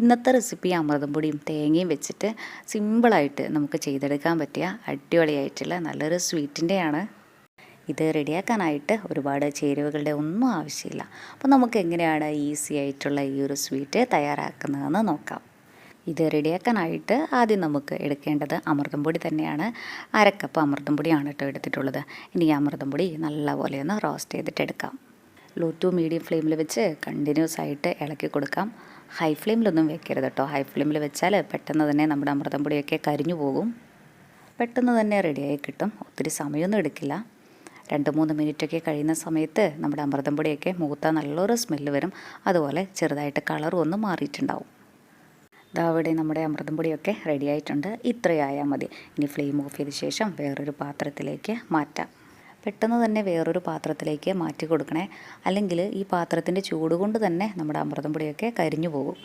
ഇന്നത്തെ റെസിപ്പി അമൃതം പൊടിയും തേങ്ങയും വെച്ചിട്ട് സിമ്പിളായിട്ട് നമുക്ക് ചെയ്തെടുക്കാൻ പറ്റിയ അടിപൊളിയായിട്ടുള്ള നല്ലൊരു സ്വീറ്റിൻ്റെയാണ്. ഇത് റെഡിയാക്കാനായിട്ട് ഒരുപാട് ചേരുവകളുടെ ഒന്നും ആവശ്യമില്ല. അപ്പോൾ നമുക്ക് എങ്ങനെയാണ് ഈസി ആയിട്ടുള്ള ഈ ഒരു സ്വീറ്റ് തയ്യാറാക്കുന്നതെന്ന് നോക്കാം. ഇത് റെഡിയാക്കാനായിട്ട് ആദ്യം നമുക്ക് എടുക്കേണ്ടത് അമൃതം പൊടി തന്നെയാണ്. 1/2 കപ്പ് അമൃതം പൊടിയാണ് കേട്ടോ എടുത്തിട്ടുള്ളത്. ഇനി ഈ അമൃതം പൊടി നല്ലപോലെ ഒന്ന് റോസ്റ്റ് ചെയ്തിട്ടെടുക്കാം. ലോ ടു മീഡിയം ഫ്ലെയിമിൽ വെച്ച് കണ്ടിന്യൂസ് ആയിട്ട് ഇളക്കി കൊടുക്കാം. ഹൈ ഫ്ലെയിമിലൊന്നും വെക്കരുത് കേട്ടോ. ഹൈ ഫ്ലെയിമിൽ വെച്ചാൽ പെട്ടെന്ന് തന്നെ നമ്മുടെ അമൃതം പൊടിയൊക്കെ കരിഞ്ഞു പോകും. പെട്ടെന്ന് തന്നെ റെഡിയായി കിട്ടും. ഒത്തിരി സമയമൊന്നും എടുക്കില്ല. 2-3 മിനിറ്റൊക്കെ കഴിയുന്ന സമയത്ത് നമ്മുടെ അമൃതം പൊടിയൊക്കെ മൂത്ത നല്ലൊരു സ്മെല്ല് വരും. അതുപോലെ ചെറുതായിട്ട് കളറും ഒന്ന് മാറിയിട്ടുണ്ടാവും. അവിടെ നമ്മുടെ അമൃതം പൊടിയൊക്കെ റെഡി ആയിട്ടുണ്ട്. ഇത്രയായാൽ മതി. ഇനി ഫ്ലെയിം ഓഫ് ചെയ്ത ശേഷം വേറൊരു പാത്രത്തിലേക്ക് മാറ്റാം. പെട്ടെന്ന് തന്നെ വേറൊരു പാത്രത്തിലേക്ക് മാറ്റി കൊടുക്കണേ. അല്ലെങ്കിൽ ഈ പാത്രത്തിൻ്റെ ചൂട് കൊണ്ട് തന്നെ നമ്മുടെ അമൃതം പൊടിയൊക്കെ കരിഞ്ഞു പോകും.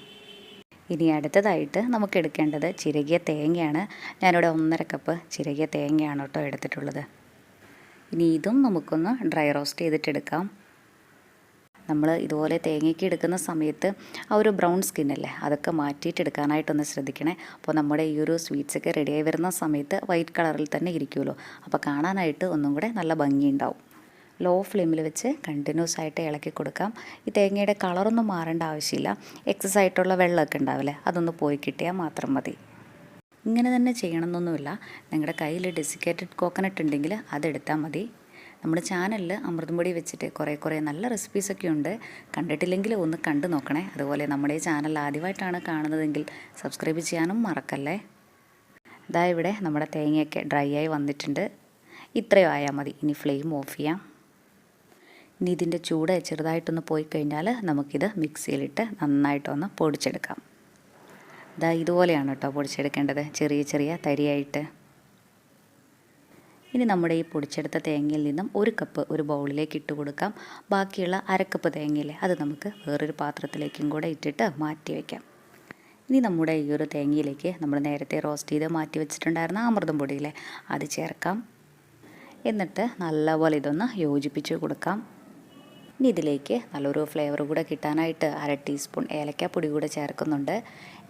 ഇനി അടുത്തതായിട്ട് നമുക്ക് എടുക്കേണ്ടത് ചിരകിയ തേങ്ങയാണ്. ഞാനിവിടെ 1/2 കപ്പ് ചിരകിയ തേങ്ങയാണ് കേട്ടോ എടുത്തിട്ടുള്ളത്. ഇനി ഇതും നമുക്കൊന്ന് ഡ്രൈ റോസ്റ്റ് ചെയ്തിട്ടെടുക്കാം. നമ്മൾ ഇതുപോലെ തേങ്ങയ്ക്ക് എടുക്കുന്ന സമയത്ത് ആ ഒരു ബ്രൗൺ സ്കിന്നല്ലേ, അതൊക്കെ മാറ്റിയിട്ട് എടുക്കാനായിട്ടൊന്ന് ശ്രദ്ധിക്കണേ. അപ്പോൾ നമ്മുടെ ഈ ഒരു സ്വീറ്റ്സൊക്കെ റെഡിയായി വരുന്ന സമയത്ത് വൈറ്റ് കളറിൽ തന്നെ ഇരിക്കുമല്ലോ. അപ്പോൾ കാണാനായിട്ട് ഒന്നും കൂടെ നല്ല ഭംഗിയുണ്ടാവും. ലോ ഫ്ലെയിമിൽ വെച്ച് കണ്ടിന്യൂസ് ആയിട്ട് ഇളക്കി കൊടുക്കാം. ഈ തേങ്ങയുടെ കളറൊന്നും മാറേണ്ട ആവശ്യമില്ല. എക്സസ് ആയിട്ടുള്ള വെള്ളമൊക്കെ ഉണ്ടാവില്ലേ, അതൊന്ന് പോയി കിട്ടിയാൽ മാത്രം മതി. ഇങ്ങനെ തന്നെ ചെയ്യണമെന്നൊന്നുമില്ല. നിങ്ങളുടെ കയ്യിൽ ഡെസിക്കേറ്റഡ് കോക്കനട്ട് ഉണ്ടെങ്കിൽ അതെടുത്താൽ മതി. നമ്മുടെ ചാനലിൽ അമൃതം പൊടി വെച്ചിട്ട് കുറേ നല്ല റെസിപ്പീസൊക്കെ ഉണ്ട്. കണ്ടിട്ടില്ലെങ്കിൽ ഒന്ന് കണ്ടു നോക്കണേ. അതുപോലെ നമ്മുടെ ഈ ചാനൽ ആദ്യമായിട്ടാണ് കാണുന്നതെങ്കിൽ സബ്സ്ക്രൈബ് ചെയ്യാനും മറക്കല്ലേ. ഇതാ ഇവിടെ നമ്മുടെ തേങ്ങയൊക്കെ ഡ്രൈ ആയി വന്നിട്ടുണ്ട്. ഇത്രയും ആയാൽ മതി. ഇനി ഫ്ലെയിം ഓഫ് ചെയ്യാം. ഇനി ഇതിൻ്റെ ചൂട് ചെറുതായിട്ടൊന്ന് പോയി കഴിഞ്ഞാൽ നമുക്കിത് മിക്സിയിലിട്ട് നന്നായിട്ടൊന്ന് പൊടിച്ചെടുക്കാം. ഇതാ ഇതുപോലെയാണ് കേട്ടോ പൊടിച്ചെടുക്കേണ്ടത്, ചെറിയ തരിയായിട്ട്. ഇനി നമ്മുടെ ഈ പൊടിച്ചെടുത്ത തേങ്ങയിൽ നിന്നും 1 കപ്പ് ഒരു ബൗളിലേക്ക് ഇട്ട് കൊടുക്കാം. ബാക്കിയുള്ള 1/2 കപ്പ് തേങ്ങയില്ലേ, അത് നമുക്ക് വേറൊരു പാത്രത്തിലേക്കും കൂടെ ഇട്ടിട്ട് മാറ്റി വയ്ക്കാം. ഇനി നമ്മുടെ ഈ ഒരു തേങ്ങയിലേക്ക് നമ്മൾ നേരത്തെ റോസ്റ്റ് ചെയ്ത് മാറ്റി വെച്ചിട്ടുണ്ടായിരുന്ന അമൃതം പൊടിയില്ലേ, അത് ചേർക്കാം. എന്നിട്ട് നല്ലപോലെ ഇതൊന്ന് യോജിപ്പിച്ച് കൊടുക്കാം. ഇനി ഇതിലേക്ക് നല്ലൊരു ഫ്ലേവർ കൂടെ കിട്ടാനായിട്ട് 1/2 ടീസ്പൂൺ ഏലക്കാപ്പൊടി കൂടെ ചേർക്കുന്നുണ്ട്.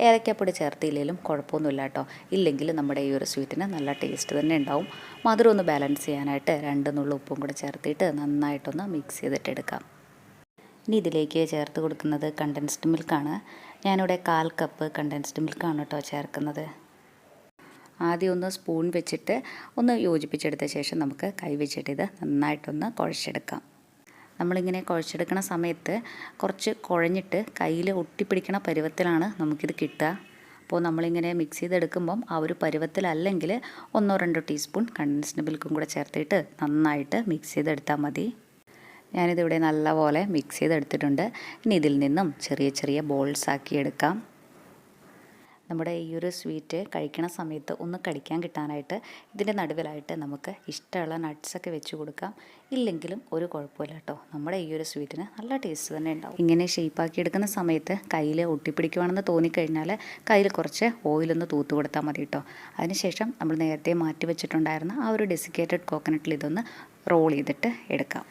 ഏലക്കാപ്പൊടി ചേർത്തില്ലെങ്കിലും കുഴപ്പമൊന്നുമില്ല കേട്ടോ. ഇല്ലെങ്കിൽ നമ്മുടെ ഈ ഒരു സ്വീറ്റിന് നല്ല ടേസ്റ്റ് തന്നെ ഉണ്ടാവും. മധുരം ഒന്ന് ബാലൻസ് ചെയ്യാനായിട്ട് 2 നുള്ളു ഉപ്പും കൂടെ ചേർത്തിട്ട് നന്നായിട്ടൊന്ന് മിക്സ് ചെയ്തിട്ടെടുക്കാം. ഇനി ഇതിലേക്ക് ചേർത്ത് കൊടുക്കുന്നത് കണ്ടൻസ്ഡ് മിൽക്കാണ്. ഞാനിവിടെ 1/4 കപ്പ് കണ്ടൻസ്ഡ് മിൽക്കാണ് കേട്ടോ ചേർക്കുന്നത്. ആദ്യം ഒന്ന് സ്പൂൺ വെച്ചിട്ട് ഒന്ന് യോജിപ്പിച്ചെടുത്ത ശേഷം നമുക്ക് കൈ വെച്ചിട്ട് ഇത് നന്നായിട്ടൊന്ന് കുഴച്ചെടുക്കാം. നമ്മളിങ്ങനെ കുഴച്ചെടുക്കുന്ന സമയത്ത് കുറച്ച് കുഴഞ്ഞിട്ട് കയ്യിൽ ഒട്ടിപ്പിടിക്കണ പരുവത്തിലാണ് നമുക്കിത് കിട്ടുക. അപ്പോൾ നമ്മളിങ്ങനെ മിക്സ് ചെയ്തെടുക്കുമ്പം ആ ഒരു പരുവത്തിലല്ലെങ്കിൽ 1-2 ടീസ്പൂൺ കണ്ടൻസ്ഡ് മിൽക്കും കൂടെ ചേർത്തിട്ട് നന്നായിട്ട് മിക്സ് ചെയ്തെടുത്താൽ മതി. ഞാനിതിവിടെ നല്ലപോലെ മിക്സ് ചെയ്തെടുത്തിട്ടുണ്ട്. ഇനി ഇതിൽ നിന്നും ചെറിയ ബോൾസ് ആക്കി എടുക്കാം. നമ്മുടെ ഈ ഒരു സ്വീറ്റ് കഴിക്കണ സമയത്ത് ഒന്ന് കടിക്കാൻ കിട്ടാനായിട്ട് ഇതിൻ്റെ നടുവിലായിട്ട് നമുക്ക് ഇഷ്ടമുള്ള നട്ട്സൊക്കെ വെച്ച് കൊടുക്കാം. ഇല്ലെങ്കിലും ഒരു കുഴപ്പമില്ല കേട്ടോ. നമ്മുടെ ഈ ഒരു സ്വീറ്റിന് നല്ല ടേസ്റ്റ് തന്നെ ഉണ്ടാവും. ഇങ്ങനെ ഷേപ്പാക്കി എടുക്കുന്ന സമയത്ത് കയ്യിൽ ഒട്ടിപ്പിടിക്കുവാണെന്ന് തോന്നിക്കഴിഞ്ഞാൽ കയ്യിൽ കുറച്ച് ഓയിലൊന്ന് തൂത്ത് കൊടുത്താൽ മതി കേട്ടോ. അതിനുശേഷം നമ്മൾ നേരത്തെ മാറ്റി വെച്ചിട്ടുണ്ടായിരുന്ന ആ ഒരു ഡെസിക്കേറ്റഡ് കോക്കനട്ടിൽ ഇതൊന്ന് റോൾ ചെയ്തിട്ട് എടുക്കാം.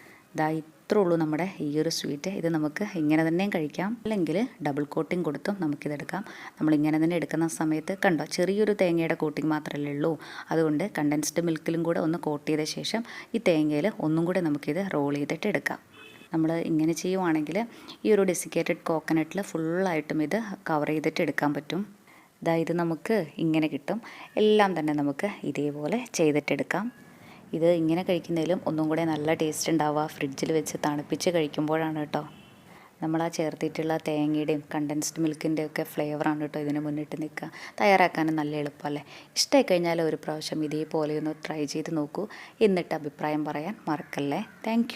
ഇത്രേ ഉള്ളൂ നമ്മുടെ ഈ ഒരു സ്വീറ്റ്. ഇത് നമുക്ക് ഇങ്ങനെ തന്നെയും കഴിക്കാം, അല്ലെങ്കിൽ ഡബിൾ കോട്ടിങ് കൊടുത്തും നമുക്കിതെടുക്കാം. നമ്മളിങ്ങനെ തന്നെ എടുക്കുന്ന സമയത്ത് കണ്ടോ, ചെറിയൊരു തേങ്ങയുടെ കോട്ടിങ് മാത്രമല്ലേ ഉള്ളൂ. അതുകൊണ്ട് കണ്ടൻസ്ഡ് മിൽക്കിലും കൂടെ ഒന്ന് കോട്ട് ചെയ്ത ശേഷം ഈ തേങ്ങയിൽ ഒന്നും കൂടെ നമുക്കിത് റോൾ ചെയ്തിട്ട് എടുക്കാം. നമ്മൾ ഇങ്ങനെ ചെയ്യുവാണെങ്കിൽ ഈ ഒരു ഡെസിക്കേറ്റഡ് കോക്കനട്ടിൽ ഫുള്ളായിട്ടും ഇത് കവർ ചെയ്തിട്ട് എടുക്കാൻ പറ്റും. ഇത് നമുക്ക് ഇങ്ങനെ കിട്ടും. എല്ലാം തന്നെ നമുക്ക് ഇതേപോലെ ചെയ്തിട്ടെടുക്കാം. ഇത് ഇങ്ങനെ കഴിക്കുന്നതിലും ഒന്നും കൂടെ നല്ല ടേസ്റ്റ് ഉണ്ടാവുക ഫ്രിഡ്ജിൽ വെച്ച് തണുപ്പിച്ച് കഴിക്കുമ്പോഴാണ് കേട്ടോ. നമ്മൾ ആ ചേർത്തിട്ടുള്ള തേങ്ങയുടെയും കണ്ടൻസ്ഡ് മിൽക്കിൻ്റെയും ഒക്കെ ഫ്ലേവറാണ് കേട്ടോ ഇതിന് മുന്നിട്ട് നിൽക്കുക. തയ്യാറാക്കാനും നല്ല എളുപ്പമല്ലേ. ഇഷ്ടമായി കഴിഞ്ഞാൽ ഒരു പ്രാവശ്യം ഇതേപോലെ ഒന്ന് ട്രൈ ചെയ്ത് നോക്കൂ. എന്നിട്ട് അഭിപ്രായം പറയാൻ മറക്കല്ലേ. താങ്ക്